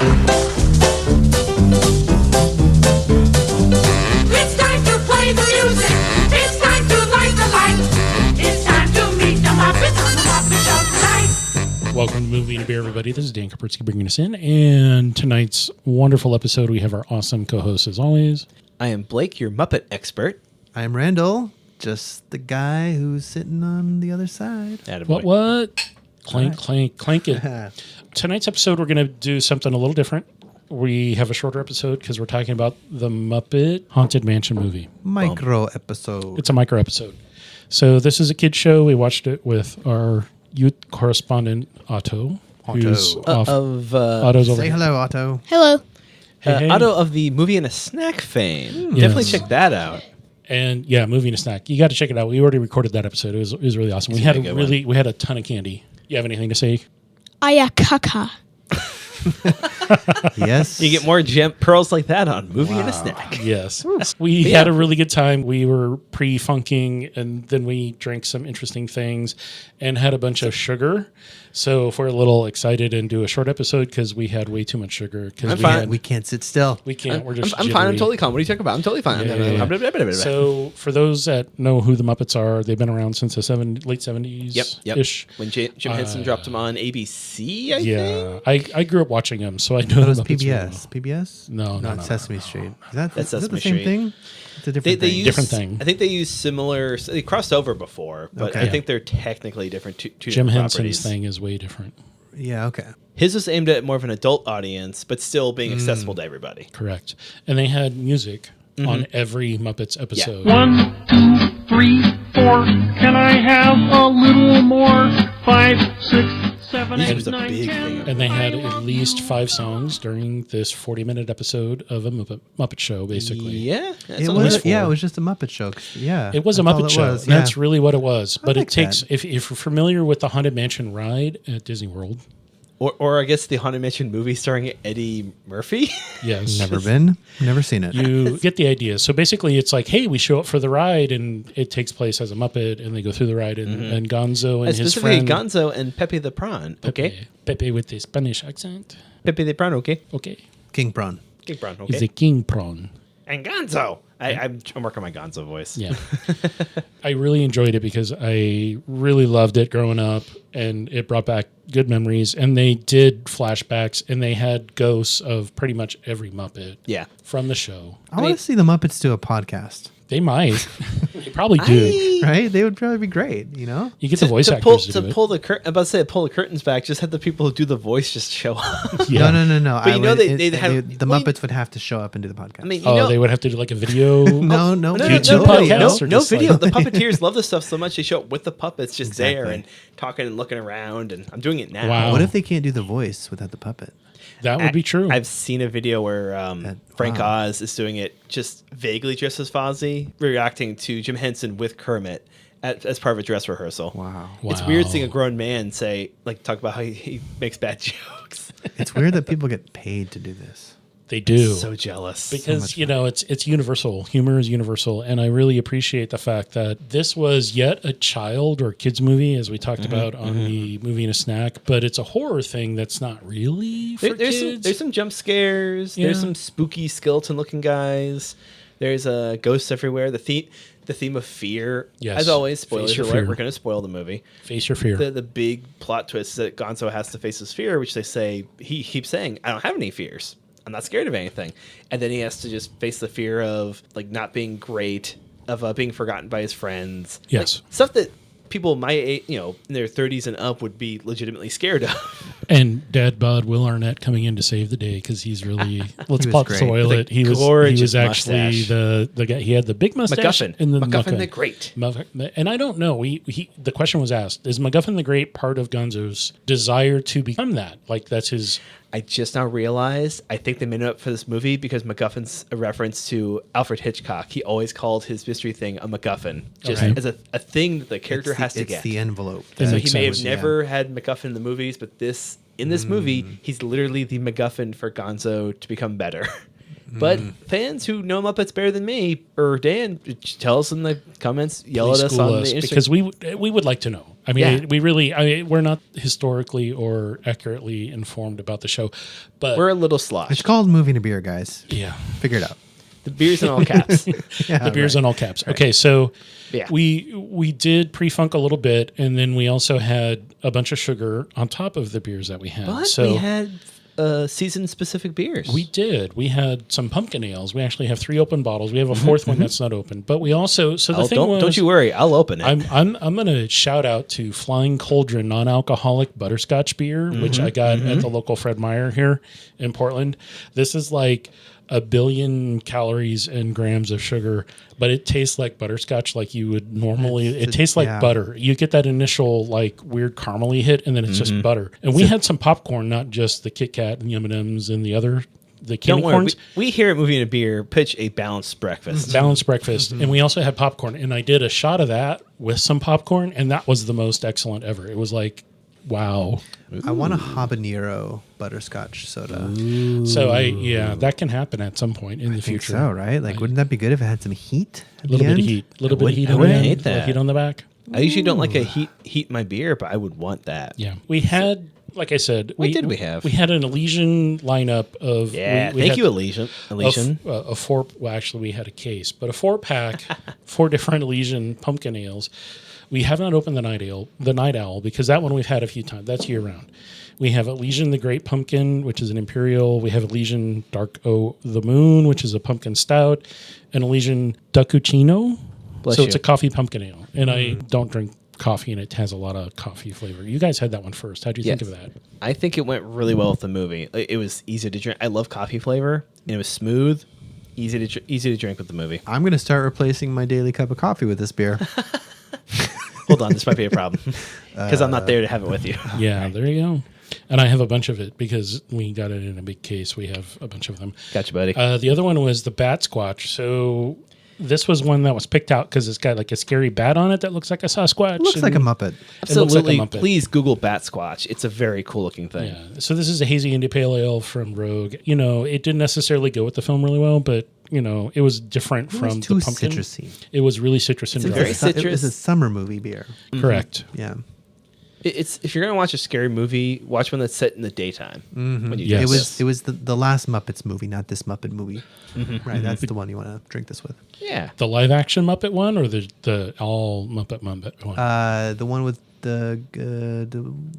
It's time to play the music. It's time to light the light. It's time to meet the Muppets on the Muppet Show tonight. Welcome to Movie and a Beer, everybody. This is Dan Kapritsky bringing us in. And tonight's wonderful episode, we have our awesome co-host as always. I am Blake, your Muppet expert. I'm Randall, just the guy who's sitting on the other side. Attaboy. What? Clank, clank, clank it. Tonight's episode, we're going to do something a little different. We have a shorter episode because we're talking about the Muppet Haunted Mansion movie. Micro episode. It's a micro episode. So this is a kid's show. We watched it with our youth correspondent, Otto. Who's off. Otto's over Say here. hello, Otto. Hello. Hey, hey. Otto of the movie and a snack fame. Definitely check that out. And yeah, movie and a snack. You got to check it out. We already recorded that episode. It was really awesome. We had a ton of candy. You have anything to say? Ayakaka. Yes. You get more gem pearls like that on movie and a snack. Yes. We had a really good time. We were pre-funking, and then we drank some interesting things and had a bunch of sugar. So if we're a little excited and do a short episode because we had way too much sugar. I'm fine. We can't sit still. We can't. We're just I'm fine. I'm jittery. totally calm. What are you talking about? I'm totally fine. Yeah. So for those that know who the Muppets are, they've been around since the late 70s. Yep. Ish. When Jim Henson dropped them on ABC, I Yeah. think. I grew up watching them, so I know That was the Muppets really well. PBS. PBS? No, Not Sesame Street. Is That's the Sesame same Street. thing? It's a different They thing. use, Different thing. I think they use similar. They crossed over before, but Okay. I Yeah. think they're technically different. Two Jim different Henson's properties. thing is way different. Yeah, okay. His was aimed at more of an adult audience, but still being accessible to everybody. Correct. And they had music on every Muppets episode. 1, 2, 3, 4. Can I have a little more? 5, 6, 7, Music 8, was a 9, big 10. thing. And they had at least 5 songs during this 40-minute episode of a Muppet Show, basically. Yeah, that's It all was, right. it was just a Muppet show. Yeah. It was a that's all Muppet it Show. was, That's yeah. really what it was. But like it takes, that. if you're familiar with the Haunted Mansion ride at Disney World, Or I guess the Haunted Mansion movie starring Eddie Murphy. yes. Never been. Never seen it. You get the idea. So basically, it's like, hey, we show up for the ride, and it takes place as a Muppet, and they go through the ride, and Gonzo and his Specifically friend Gonzo and Pepe the Prawn. Okay. Pepe with the Spanish accent. Pepe the Prawn, okay. Okay, King Prawn. King Prawn, he's okay. a king prawn. And Gonzo. I'm working on my Gonzo voice. Yeah. I really enjoyed it because I really loved it growing up, and it brought back good memories. And they did flashbacks, and they had ghosts of pretty much every Muppet Yeah. from the show. I want to see the Muppets do a podcast. They might. They probably do. Right? They would probably be great, you know? You get the voice to actors to do it. pull the curtain. I'm about to say pull the curtains back. Just have the people who do the voice just show up. Yeah. No. But you know they'd have- the well, you- Muppets would have to show up and do the podcast. I mean, you Oh, know, they would have to do like a video. no, YouTube podcast or no just video. like- The puppeteers love this stuff so much they show up with the puppets just there Exactly. and talking and looking around. And I'm doing it now. Wow. What if they can't do the voice without the puppet? That would be true. I've seen a video where Frank wow. Oz is doing it just vaguely dressed as Fozzie, reacting to Jim Henson with Kermit as part of a dress rehearsal. Wow. It's weird seeing a grown man talk about how he makes bad jokes. It's weird that people get paid to do this. They do. So jealous. Because, it's universal. Humor is universal. And I really appreciate the fact that this was yet a child or kids movie, as we talked about on the Movie and a Snack, but it's a horror thing that's not really for kids. There's some jump scares. Yeah. There's some spooky skeleton looking guys. There's ghosts everywhere. The theme of fear. Yes. As always, Face spoilers your alert. fear. We're going to spoil the movie. Face your fear. The big plot twist is that Gonzo has to face his fear, which they say, he keeps saying, I don't have any fears. I'm not scared of anything. And then he has to just face the fear of like not being great, of being forgotten by his friends. Yes. Like, stuff that people my age, in their 30s and up would be legitimately scared of. And Dad Bod Will Arnett coming in to save the day because he's really, let's was pop great. spoil With a it. He was gorgeous actually mustache. the guy. He had the big mustache. MacGuffin. And then MacGuffin the Great. And I don't know. The question was asked, is MacGuffin the Great part of Gonzo's desire to become that? Like that's his... I just now realized I think they made it up for this movie because MacGuffin's a reference to Alfred Hitchcock. He always called his mystery thing a MacGuffin, just Okay. as a thing that the character has to it's get. the envelope. That So makes he may have sense, never had MacGuffin in the movies, but in this movie, he's literally the MacGuffin for Gonzo to become better. But fans who know Muppets better than me or Dan, tell us in the comments, yell at us School on us, the Instagram. because we would like to know. I mean, Yeah. we're not historically or accurately informed about the show, but We're a little sloshed. It's called Moving a Beer, guys. yeah, Figure it out. The beer's in all caps. Yeah, the beer's right. in all caps. Okay, so Yeah. we did pre-funk a little bit, and then we also had a bunch of sugar on top of the beers that we had. But so we had season-specific beers. we did. We had some pumpkin ales. We actually have 3 open bottles. We have a fourth one that's not open. But we also the thing was, don't you worry. I'll open it. I'm going to shout out to Flying Cauldron non-alcoholic butterscotch beer, which I got at the local Fred Meyer here in Portland. This is like 1 billion calories and grams of sugar, but it tastes like butterscotch like you would normally. It tastes like butter. You get that initial like weird caramely hit, and then it's just butter. And we had some popcorn, not just the Kit Kat and M&Ms and the Don't candy worry. corns. We here at Moving a Beer pitch a balanced breakfast. Balanced breakfast, and we also had popcorn. And I did a shot of that with some popcorn, and that was the most excellent ever. It was like, wow. I want a habanero butterscotch soda. So that can happen at some point in the I think future. so, right? Like, wouldn't that be good if it had some heat? A little bit of heat, a little bit of heat on the wouldn't end, hate a little that. heat on the back. I usually don't like a heat my beer, but I would want that. Yeah, we had, like I said, What did we have? We had an Elysian lineup of Yeah, we thank had you, Elysian. a 4. Well, actually, we had a case, but a 4-pack, 4 different Elysian pumpkin ales. We have not opened the Night Owl, because that one we've had a few times. That's year round. We have Elysian the Great Pumpkin, which is an imperial. We have Elysian Dark O the Moon, which is a pumpkin stout, and Elysian Ducuccino. Bless So you. it's a coffee pumpkin ale, and I don't drink coffee, and it has a lot of coffee flavor. You guys had that one first. How do you think of that? I think it went really well with the movie. It was easy to drink. I love coffee flavor, and it was smooth, easy to drink with the movie. I'm going to start replacing my daily cup of coffee with this beer. Hold on, this might be a problem because I'm not there to have it with you. Yeah, there you go. And I have a bunch of it because we got it in a big case. We have a bunch of them. Gotcha, buddy. The other one was the Bat Squatch. So this was one that was picked out because it's got like a scary bat on it that looks like a Sasquatch. It looks like a Muppet. It looks like a Absolutely. Muppet. Please Google Bat Squatch. It's a very cool looking thing. Yeah. So this is a hazy India Pale Ale from Rogue. You know, it didn't necessarily go with the film really well, but you know, it was different It from was too the pumpkin. citrusy. It was really citrus and a dry. very It citrus. was a summer movie beer. Correct. Yeah. It's if you're gonna watch a scary movie, watch one that's set in the daytime. When you Yes. drink It was the last Muppets movie, not this Muppet movie. Right, that's the one you want to drink this with. Yeah. The live action Muppet one or the all Muppet one? The one with the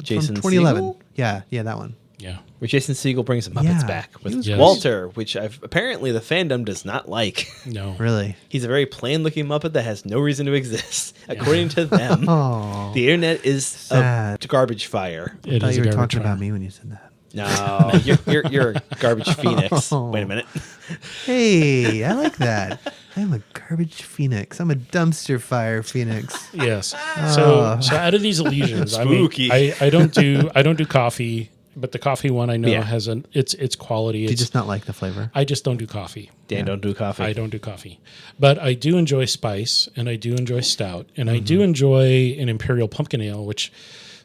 Jason from 2011. Segel? Yeah, that one. Yeah. Where Jason Segel brings the Muppets Yeah. back with Yes. Walter, which apparently the fandom does not like. No. Really? He's a very plain-looking Muppet that has no reason to exist, according to them. Oh, The internet is Sad. a garbage fire. It I thought is you a were garbage talking about fire. me when you said that. No, you're a garbage phoenix. Wait a minute. Hey, I like that. I'm a garbage phoenix. I'm a dumpster fire phoenix. Yes. So out of these Elysians, Spooky. I mean, I don't do coffee, but the coffee one I know Yeah. has it's quality. Do you just not like the flavor? I just don't do coffee. Dan, don't do coffee. I don't do coffee, but I do enjoy spice, and I do enjoy stout, and I do enjoy an imperial pumpkin ale. Which,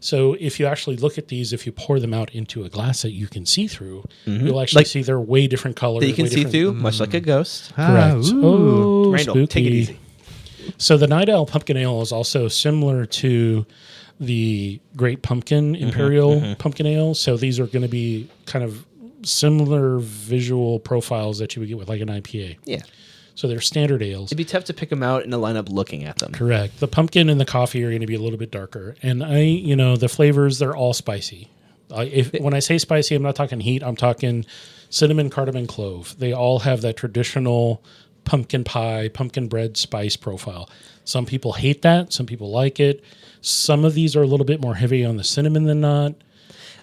so if you actually look at these, if you pour them out into a glass that you can see through, you'll actually Like- see they're way different colors. that you can way see different- through, much like a ghost. Correct. ooh. Oh, Randall, spooky. take it easy. So the Night Owl Pumpkin Ale is also similar to the Great Pumpkin Imperial Pumpkin Ale. So these are going to be kind of similar visual profiles that you would get with like an IPA. Yeah. So they're standard ales. It'd be tough to pick them out in a lineup looking at them. Correct. The pumpkin and the coffee are going to be a little bit darker. And the flavors, they're all spicy. When I say spicy, I'm not talking heat. I'm talking cinnamon, cardamom, clove. They all have that traditional pumpkin pie, pumpkin bread spice profile. Some people hate that. Some people like it. Some of these are a little bit more heavy on the cinnamon than not.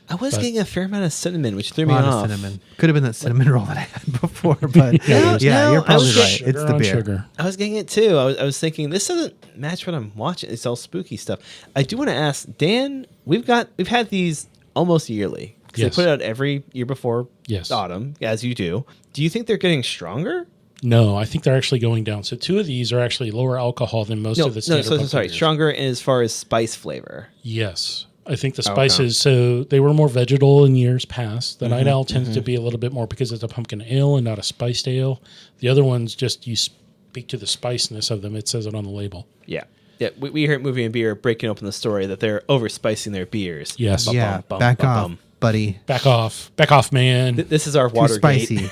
I was getting a fair amount of cinnamon, which threw A me lot off. of cinnamon. Could have been that cinnamon roll that I had before, but yeah, no, you're I probably was right. getting It's the on beer. sugar. I was getting it too. I was thinking this doesn't match what I'm watching. It's all spooky stuff. I do want to ask Dan. We've had these almost yearly because Yes. they put it out every year before Yes. autumn, as you do. Do you think they're getting stronger? No, I think they're actually going down. So 2 of these are actually lower alcohol than most of the standard pumpkin sorry, beers. stronger as far as spice flavor. Yes. I think the spices, so they were more vegetal in years past. The Night Owl tends to be a little bit more because it's a pumpkin ale and not a spiced ale. The other ones, just you speak to the spiciness of them. It says it on the label. Yeah. Yeah, we hear at Movie and Beer breaking open the story that they're overspicing their beers. Yes. Bum, Yeah, bum, bum, back bum, off, bum. buddy. Back off, man. This is our Too Watergate. spicy.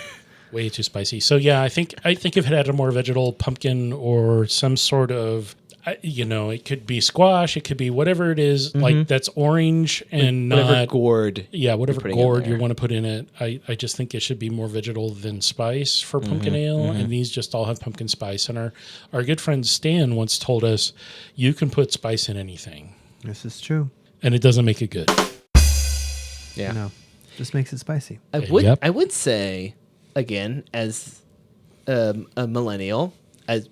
Way too spicy. So yeah, I think if it had a more vegetal pumpkin or some sort of, it could be squash, it could be whatever it is, like that's orange and Whatever not gourd. whatever putting in gourd you there. want to put in it. I just think it should be more vegetal than spice for pumpkin ale, and these just all have pumpkin spice. And our good friend Stan once told us you can put spice in anything, This is true. and it doesn't make it good. Yeah. No, just makes it spicy. Yep. I would say, again, as a millennial,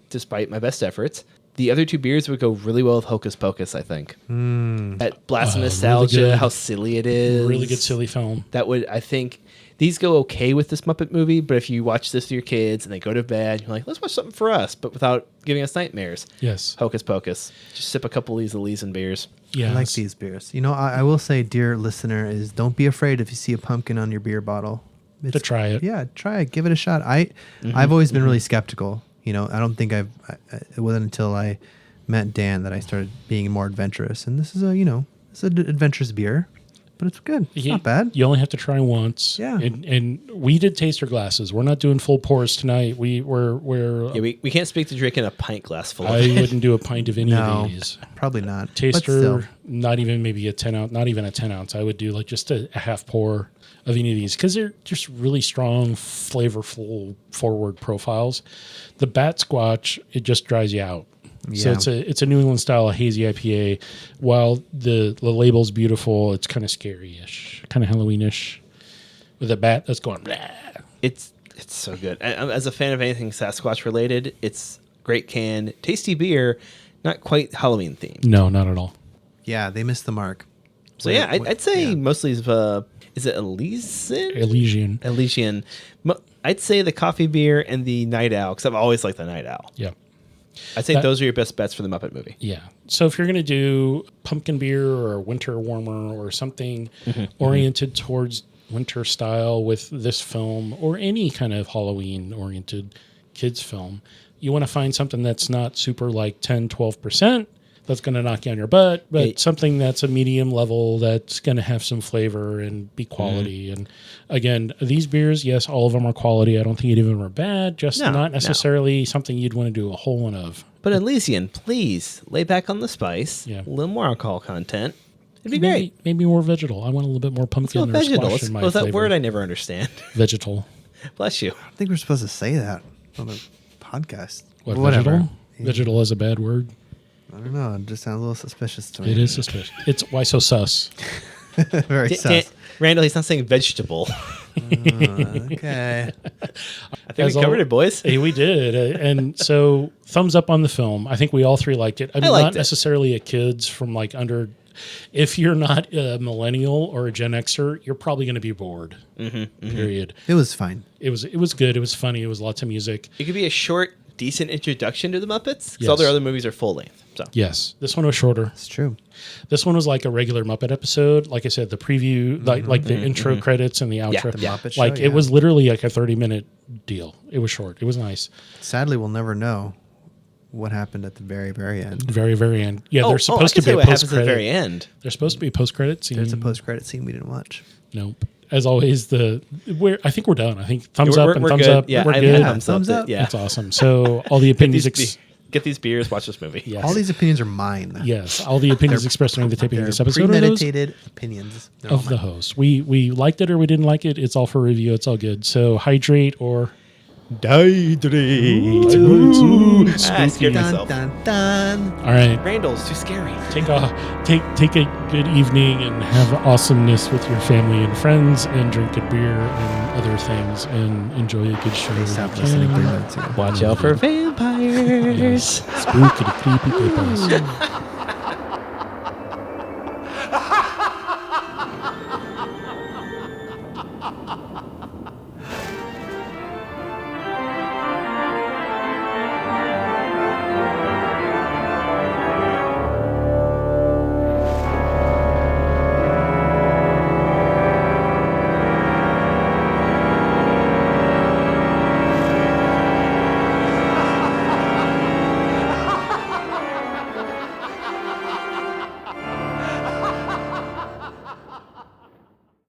despite my best efforts, the other two beers would go really well with Hocus Pocus, I think. That blast of Really nostalgia, good. how silly it is. Really good silly film. That would, I think, these go okay with this Muppet movie, but if you watch this with your kids and they go to bed, you're like, let's watch something for us, but without giving us nightmares. Yes. Hocus Pocus. Just sip a couple of these Elysian beers. Yeah. I like these beers. I will say, dear listener, is don't be afraid if you see a pumpkin on your beer bottle. To try it. Yeah, try it. Give it a shot. I've always been really skeptical. I don't think it wasn't until I met Dan that I started being more adventurous. And this is it's an adventurous beer, but it's good. It's not bad. You only have to try once. Yeah. And we did taster glasses. We're not doing full pours tonight. We're Yeah, we can't speak to drinking a pint glass full of I it. wouldn't do a pint of any No, of these. probably not. But still. Taster, not even maybe a 10 ounce, not even a 10 ounce. I would do like just a half pour of any of these because they're just really strong, flavorful, forward profiles. The Bat Squatch, it just dries you out. So Yeah. it's a New England style hazy IPA. While the label's beautiful, it's kind of scary-ish, kind of Halloweenish. With a bat that's going, blah. It's so good. As a fan of anything Sasquatch related, it's great can, tasty beer, not quite Halloween themed. No, not at all. Yeah, they missed the mark. So yeah, I'd say mostly is it Elysian. Elysian. I'd say the coffee beer and the Night Owl because I've always liked the Night Owl. Yeah. I'd say those are your best bets for the Muppet movie. Yeah. So if you're going to do pumpkin beer or winter warmer or something oriented towards winter style with this film or any kind of Halloween oriented kids film, you want to find something that's not super like 10, 12%. That's going to knock you on your butt, but something that's a medium level that's going to have some flavor and be quality. And again, these beers, yes, all of them are quality. I don't think any of them are bad, just not necessarily something you'd want to do a whole one of. But Elysian, please lay back on the spice. Yeah. A little more alcohol content. It'd be great. Maybe more vegetal. I want a little bit more pumpkin Well, or vegetal. squash in my What's that flavor. word I never understand? Vegetal. Bless you. I think we're supposed to say that on the podcast. What, Whatever. vegetal? Vegetal is a bad word. I don't know. It just sounds a little suspicious to me. It is suspicious. It's why so sus. Very sus. Randall, he's not saying vegetable. Okay. I think we covered it, boys. Hey, we did. And so thumbs up on the film. I think we all three liked it. I mean, liked not it. necessarily a kids from like under. If you're not a millennial or a Gen Xer, you're probably going to be bored. Period. It was fine. It was good. It was funny. It was lots of music. It could be a short, decent introduction to the Muppets because Yes. all their other movies are full length. So Yes, this one was shorter. It's true. This one was like a regular Muppet episode. Like I said, the preview, like the intro credits and the outro. The Muppet Show, Like yeah. it was literally like a 30-minute deal. It was short. It was nice. Sadly, we'll never know what happened at the very, very end. Very, very end. Yeah, Oh, there's I supposed can to be say a what happens at the post-credit. very end. There's supposed to be a post-credit scene. There's a post-credit scene we didn't watch. Nope. As always, I think we're done. I think thumbs We're- up and we're thumbs good. up. Yeah, we're I good. thumbs Thumbs up. up. Yeah. That's awesome. So all the opinions. Get these beers. Watch this movie. Yes. All these opinions are mine. Yes, all the opinions expressed during the taping of They're this episode are those premeditated opinions. They're all of the mine. host. We liked it or we didn't like it. It's all for review. It's all good. So hydrate or Dehydrate. I scared Dun, myself. dun, dun. all right. Randall's too scary. Take a good evening and have awesomeness with your family and friends and drink good beer and other things and enjoy a good show. They stopped listening 3 minutes ago. Watch out for vampires. Spooky, creepy creepers.